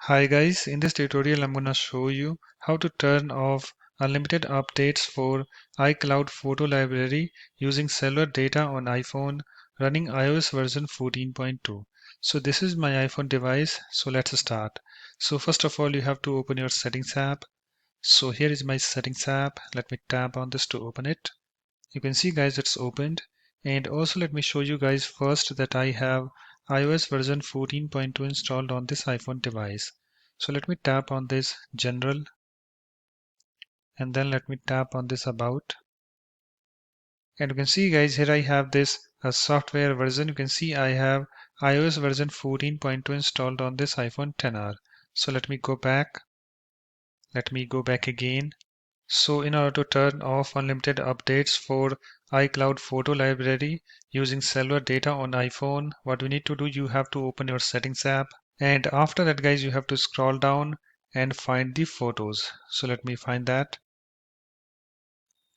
Hi guys, in this tutorial I'm gonna show you how to turn off unlimited updates for iCloud photo library using cellular data on iPhone running iOS version 14.2. So this is my iPhone device, so let's start. So first of all you have to open your settings app. So here is my settings app. Let me tap on this to open it. You can see guys it's opened, and also let me show you guys first that I have iOS version 14.2 installed on this iPhone device. So let me tap on this general, and then let me tap on this about, and you can see guys here I have this software version. You can see I have iOS version 14.2 installed on this iPhone 10R. So let me go back again. So in order to turn off unlimited updates for iCloud photo library using cellular data on iPhone, what we need to do, you have to open your settings app. And after that, guys, you have to scroll down and find the photos. So let me find that.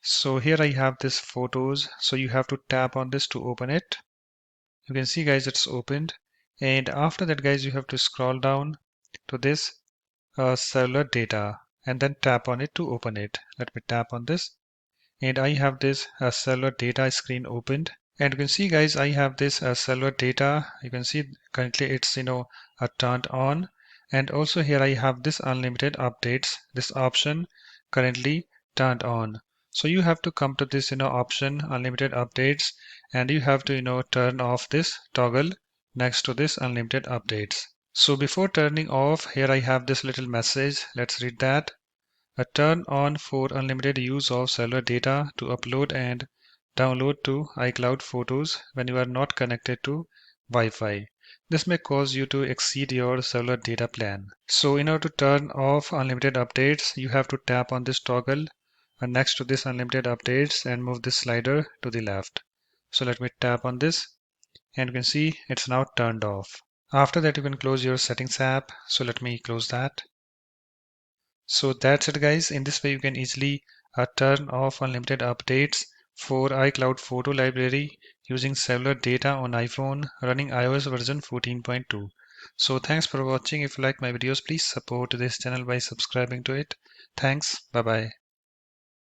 So here I have this photos. So you have to tap on this to open it. You can see, guys, it's opened. And after that, guys, you have to scroll down to this cellular data and then tap on it to open it. Let me tap on this. And I have this cellular data screen opened, and you can see guys I have this cellular data. You can see currently it's turned on, and also here I have this unlimited updates, this option currently turned on. So you have to come to this option unlimited updates, and you have to turn off this toggle next to this unlimited updates. So before turning off, here I have this little message. Let's read that. A turn on for unlimited use of cellular data to upload and download to iCloud photos when you are not connected to Wi-Fi. This may cause you to exceed your cellular data plan. So in order to turn off unlimited updates, you have to tap on this toggle next to this unlimited updates and move this slider to the left. So let me tap on this, and you can see it's now turned off. After that, you can close your settings app. So let me close that. So that's it guys. In this way you can easily turn off unlimited updates for iCloud photo library using cellular data on iPhone running iOS version 14.2. So thanks for watching. If you like my videos, please support this channel by subscribing to it. Thanks. Bye bye.